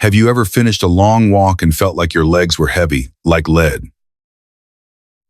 Have you ever finished a long walk and felt like your legs were heavy, like lead?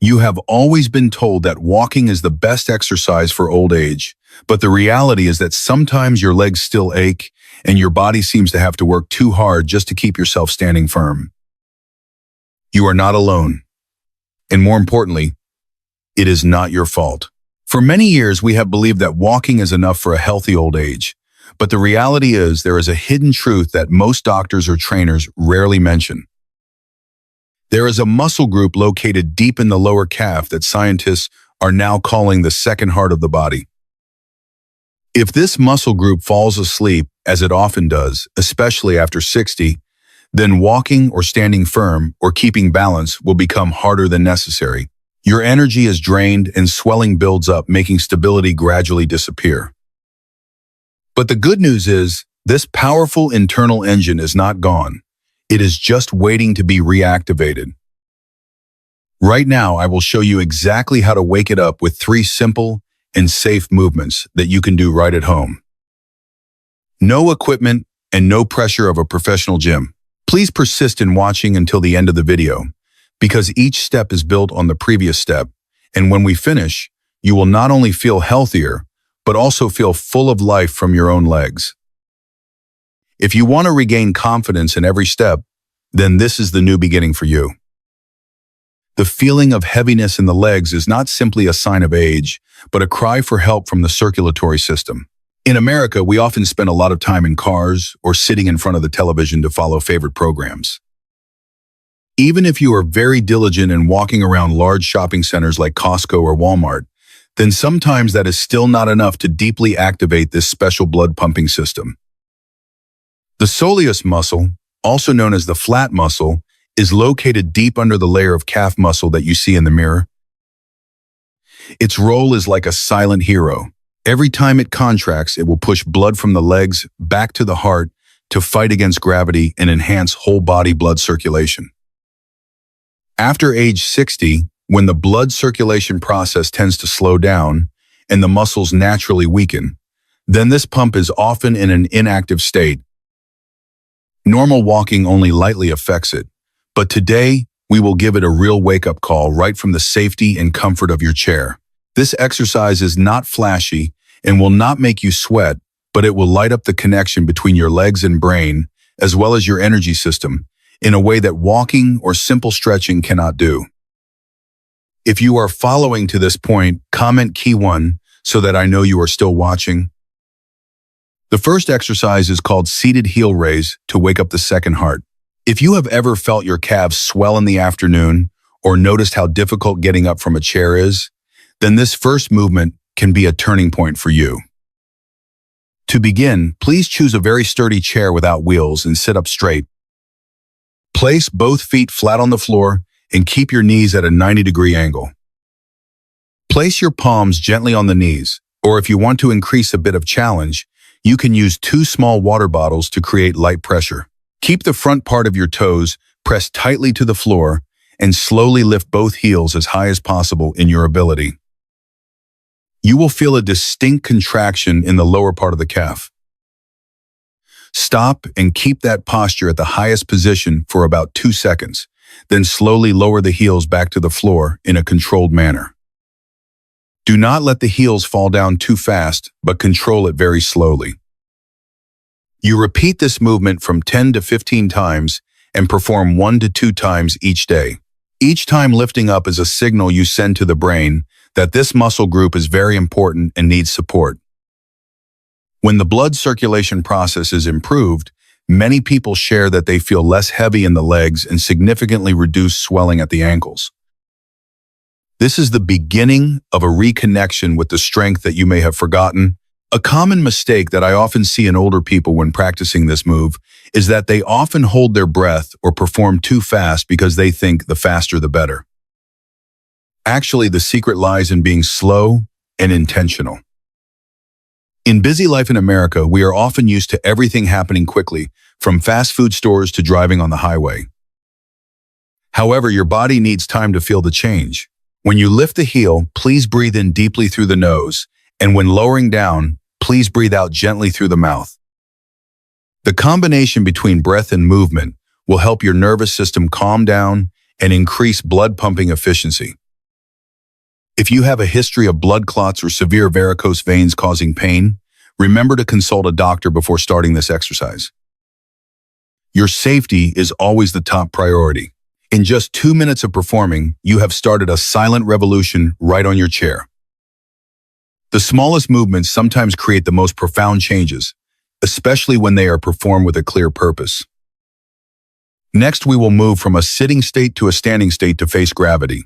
You have always been told that walking is the best exercise for old age, but the reality is that sometimes your legs still ache and your body seems to have to work too hard just to keep yourself standing firm. You are not alone. And more importantly, it is not your fault. For many years, we have believed that walking is enough for a healthy old age. But the reality is there is a hidden truth that most doctors or trainers rarely mention. There is a muscle group located deep in the lower calf that scientists are now calling the second heart of the body. If this muscle group falls asleep, as it often does, especially after 60, then walking or standing firm or keeping balance will become harder than necessary. Your energy is drained and swelling builds up, making stability gradually disappear. But the good news is, this powerful internal engine is not gone. It is just waiting to be reactivated. Right now, I will show you exactly how to wake it up with 3 simple and safe movements that you can do right at home. No equipment and no pressure of a professional gym. Please persist in watching until the end of the video, because each step is built on the previous step, and when we finish, you will not only feel healthier, but also feel full of life from your own legs. If you want to regain confidence in every step, then this is the new beginning for you. The feeling of heaviness in the legs is not simply a sign of age, but a cry for help from the circulatory system. In America, we often spend a lot of time in cars or sitting in front of the television to follow favorite programs. Even if you are very diligent in walking around large shopping centers like Costco or Walmart, then sometimes that is still not enough to deeply activate this special blood pumping system. The soleus muscle, also known as the flat muscle, is located deep under the layer of calf muscle that you see in the mirror. Its role is like a silent hero. Every time it contracts, it will push blood from the legs back to the heart to fight against gravity and enhance whole body blood circulation. After age 60, when the blood circulation process tends to slow down and the muscles naturally weaken, then this pump is often in an inactive state. Normal walking only lightly affects it, but today we will give it a real wake-up call right from the safety and comfort of your chair. This exercise is not flashy and will not make you sweat, but it will light up the connection between your legs and brain, as well as your energy system, in a way that walking or simple stretching cannot do. If you are following to this point, comment key 1 so that I know you are still watching. The first exercise is called seated heel raise to wake up the second heart. If you have ever felt your calves swell in the afternoon or noticed how difficult getting up from a chair is, then this first movement can be a turning point for you. To begin, please choose a very sturdy chair without wheels and sit up straight. Place both feet flat on the floor and keep your knees at a 90-degree angle. Place your palms gently on the knees, or if you want to increase a bit of challenge, you can use 2 small water bottles to create light pressure. Keep the front part of your toes pressed tightly to the floor and slowly lift both heels as high as possible in your ability. You will feel a distinct contraction in the lower part of the calf. Stop and keep that posture at the highest position for about 2 seconds, then slowly lower the heels back to the floor in a controlled manner. Do not let the heels fall down too fast, but control it very slowly. You repeat this movement from 10 to 15 times and perform 1 to 2 times each day. Each time lifting up is a signal you send to the brain that this muscle group is very important and needs support. When the blood circulation process is improved, many people share that they feel less heavy in the legs and significantly reduced swelling at the ankles. This is the beginning of a reconnection with the strength that you may have forgotten. A common mistake that I often see in older people when practicing this move is that they often hold their breath or perform too fast because they think the faster the better. Actually, the secret lies in being slow and intentional. In busy life in America, we are often used to everything happening quickly, from fast food stores to driving on the highway. However, your body needs time to feel the change. When you lift the heel, please breathe in deeply through the nose, and when lowering down, please breathe out gently through the mouth. The combination between breath and movement will help your nervous system calm down and increase blood pumping efficiency. If you have a history of blood clots or severe varicose veins causing pain, remember to consult a doctor before starting this exercise. Your safety is always the top priority. In just 2 minutes of performing, you have started a silent revolution right on your chair. The smallest movements sometimes create the most profound changes, especially when they are performed with a clear purpose. Next, we will move from a sitting state to a standing state to face gravity.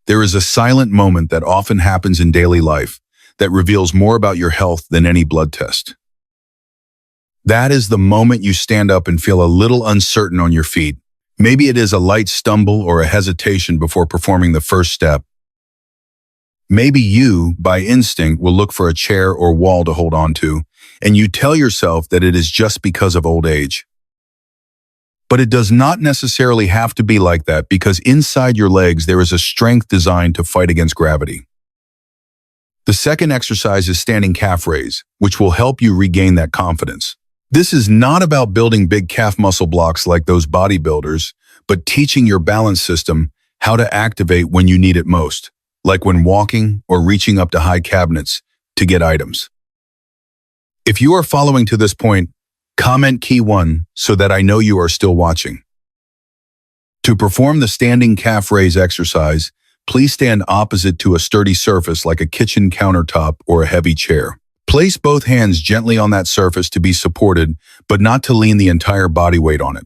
There is a silent moment that often happens in daily life that reveals more about your health than any blood test. That is the moment you stand up and feel a little uncertain on your feet. Maybe it is a light stumble or a hesitation before performing the first step. Maybe you, by instinct, will look for a chair or wall to hold on to, and you tell yourself that it is just because of old age. But it does not necessarily have to be like that, because inside your legs there is a strength designed to fight against gravity. The second exercise is standing calf raise, which will help you regain that confidence. This is not about building big calf muscle blocks like those bodybuilders, but teaching your balance system how to activate when you need it most, like when walking or reaching up to high cabinets to get items. If you are following to this point, comment key 1 so that I know you are still watching. To perform the standing calf raise exercise, please stand opposite to a sturdy surface like a kitchen countertop or a heavy chair. Place both hands gently on that surface to be supported, but not to lean the entire body weight on it.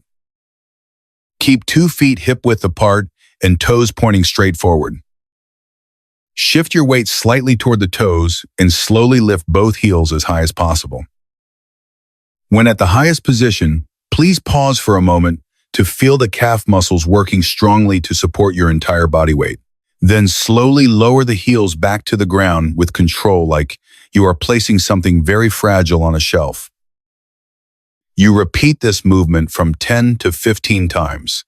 Keep 2 feet hip-width apart and toes pointing straight forward. Shift your weight slightly toward the toes and slowly lift both heels as high as possible. When at the highest position, please pause for a moment to feel the calf muscles working strongly to support your entire body weight. Then slowly lower the heels back to the ground with control, like you are placing something very fragile on a shelf. You repeat this movement from 10 to 15 times.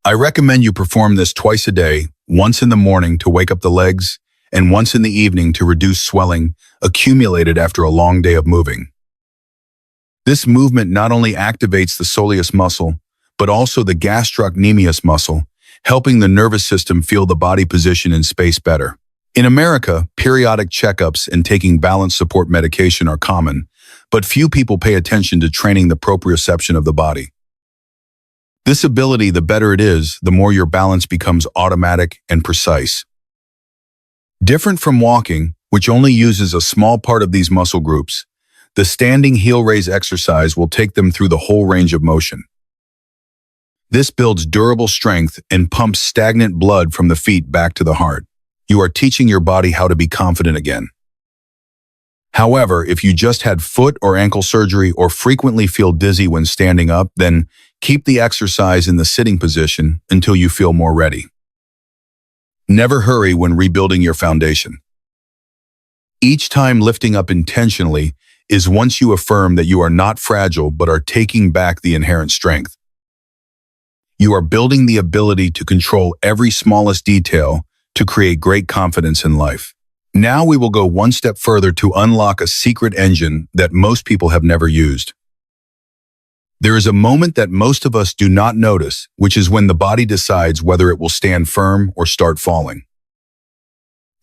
I recommend you perform this twice a day, once in the morning to wake up the legs, and once in the evening to reduce swelling accumulated after a long day of moving. This movement not only activates the soleus muscle, but also the gastrocnemius muscle, helping the nervous system feel the body position in space better. In America, periodic checkups and taking balance support medication are common, but few people pay attention to training the proprioception of the body. This ability, the better it is, the more your balance becomes automatic and precise. Different from walking, which only uses a small part of these muscle groups, the standing heel raise exercise will take them through the whole range of motion. This builds durable strength and pumps stagnant blood from the feet back to the heart. You are teaching your body how to be confident again. However, if you just had foot or ankle surgery or frequently feel dizzy when standing up, then keep the exercise in the sitting position until you feel more ready. Never hurry when rebuilding your foundation. Each time lifting up intentionally is once you affirm that you are not fragile but are taking back the inherent strength. You are building the ability to control every smallest detail to create great confidence in life. Now we will go one step further to unlock a secret engine that most people have never used. There is a moment that most of us do not notice, which is when the body decides whether it will stand firm or start falling.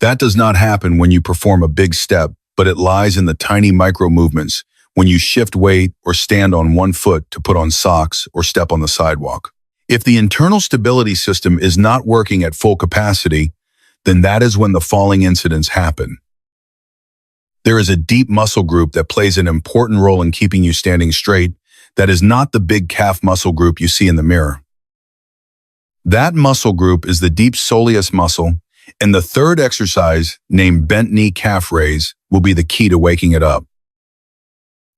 That does not happen when you perform a big step, but it lies in the tiny micro movements when you shift weight or stand on one foot to put on socks or step on the sidewalk. If the internal stability system is not working at full capacity, then that is when the falling incidents happen. There is a deep muscle group that plays an important role in keeping you standing straight that is not the big calf muscle group you see in the mirror. That muscle group is the deep soleus muscle, and the third exercise, named bent knee calf raise, will be the key to waking it up.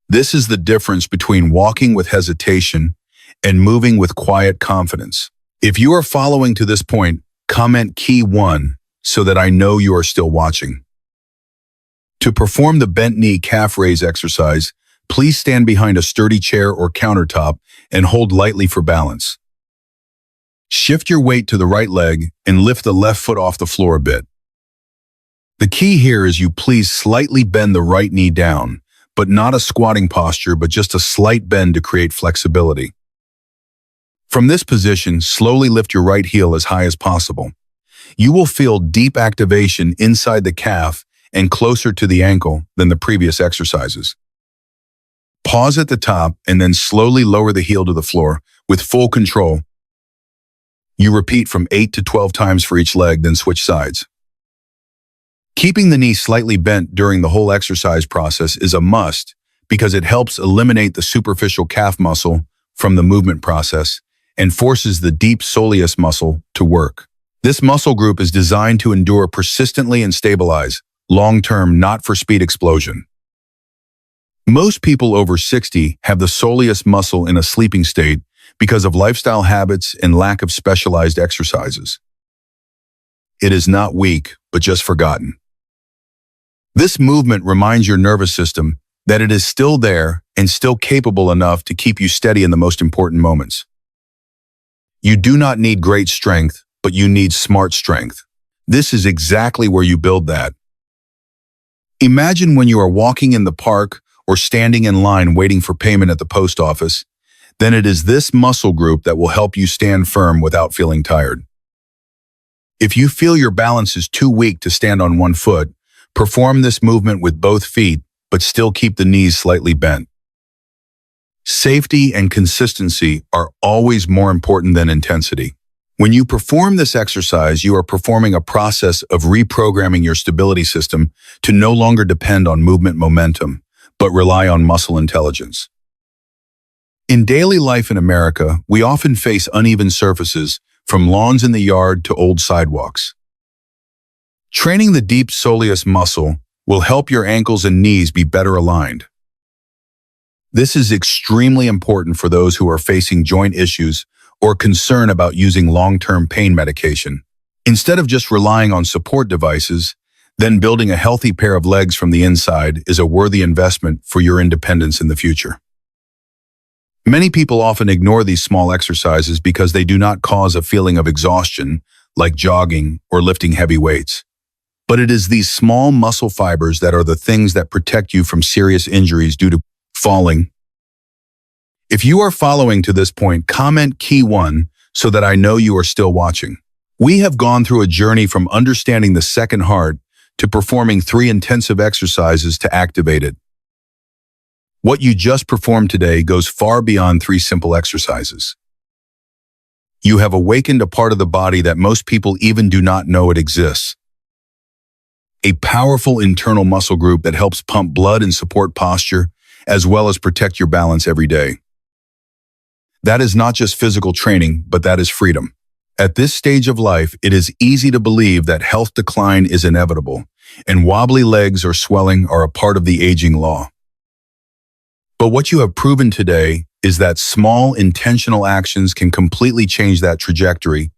This is the difference between walking with hesitation and moving with quiet confidence. If you are following to this point, comment key 1 so that I know you are still watching. To perform the bent knee calf raise exercise, please stand behind a sturdy chair or countertop and hold lightly for balance. Shift your weight to the right leg and lift the left foot off the floor a bit. The key here is you please slightly bend the right knee down, but not a squatting posture, but just a slight bend to create flexibility. From this position, slowly lift your right heel as high as possible. You will feel deep activation inside the calf and closer to the ankle than the previous exercises. Pause at the top and then slowly lower the heel to the floor with full control. You repeat from 8 to 12 times for each leg, then switch sides. Keeping the knee slightly bent during the whole exercise process is a must because it helps eliminate the superficial calf muscle from the movement process and forces the deep soleus muscle to work. This muscle group is designed to endure persistently and stabilize, long-term, not for speed explosion. Most people over 60 have the soleus muscle in a sleeping state because of lifestyle habits and lack of specialized exercises. It is not weak, but just forgotten. This movement reminds your nervous system that it is still there and still capable enough to keep you steady in the most important moments. You do not need great strength, but you need smart strength. This is exactly where you build that. Imagine when you are walking in the park or standing in line waiting for payment at the post office, then it is this muscle group that will help you stand firm without feeling tired. If you feel your balance is too weak to stand on one foot, perform this movement with both feet, but still keep the knees slightly bent. Safety and consistency are always more important than intensity. When you perform this exercise, you are performing a process of reprogramming your stability system to no longer depend on movement momentum, but rely on muscle intelligence. In daily life in America, we often face uneven surfaces, from lawns in the yard to old sidewalks. Training the deep soleus muscle will help your ankles and knees be better aligned. This is extremely important for those who are facing joint issues or concern about using long-term pain medication. Instead of just relying on support devices, then building a healthy pair of legs from the inside is a worthy investment for your independence in the future. Many people often ignore these small exercises because they do not cause a feeling of exhaustion, like jogging or lifting heavy weights. But it is these small muscle fibers that are the things that protect you from serious injuries due to falling. If you are following to this point, comment key 1 so that I know you are still watching. We have gone through a journey from understanding the second heart to performing 3 intensive exercises to activate it. What you just performed today goes far beyond 3 simple exercises. You have awakened a part of the body that most people even do not know it exists. A powerful internal muscle group that helps pump blood and support posture, as well as protect your balance every day. That is not just physical training, but that is freedom. At this stage of life, it is easy to believe that health decline is inevitable, and wobbly legs or swelling are a part of the aging law. But what you have proven today is that small, intentional actions can completely change that trajectory.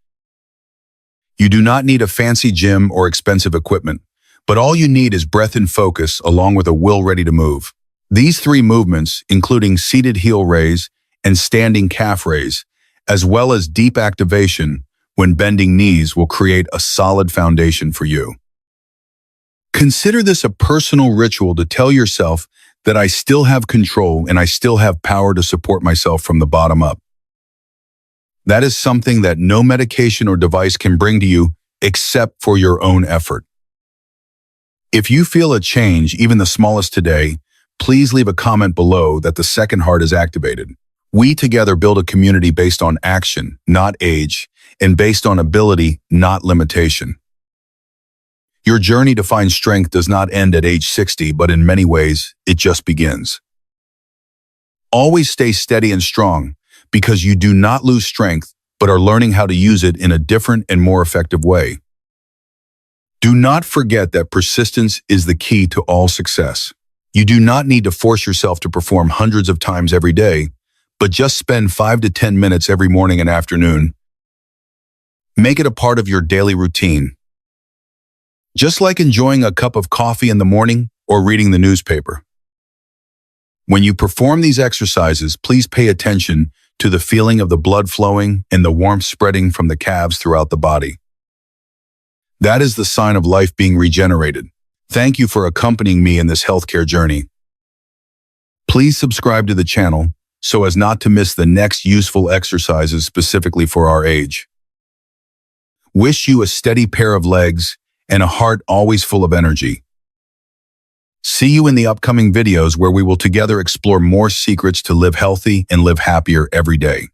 You do not need a fancy gym or expensive equipment, but all you need is breath and focus along with a will ready to move. These 3 movements, including seated heel raise and standing calf raise, as well as deep activation when bending knees, will create a solid foundation for you. Consider this a personal ritual to tell yourself that I still have control and I still have power to support myself from the bottom up. That is something that no medication or device can bring to you except for your own effort. If you feel a change, even the smallest today, please leave a comment below that the second heart is activated. We together build a community based on action, not age, and based on ability, not limitation. Your journey to find strength does not end at age 60, but in many ways, it just begins. Always stay steady and strong, because you do not lose strength, but are learning how to use it in a different and more effective way. Do not forget that persistence is the key to all success. You do not need to force yourself to perform hundreds of times every day, but just spend 5 to 10 minutes every morning and afternoon. Make it a part of your daily routine. Just like enjoying a cup of coffee in the morning or reading the newspaper. When you perform these exercises, please pay attention to the feeling of the blood flowing and the warmth spreading from the calves throughout the body. That is the sign of life being regenerated. Thank you for accompanying me in this healthcare journey. Please subscribe to the channel so as not to miss the next useful exercises specifically for our age. Wish you a steady pair of legs and a heart always full of energy. See you in the upcoming videos where we will together explore more secrets to live healthy and live happier every day.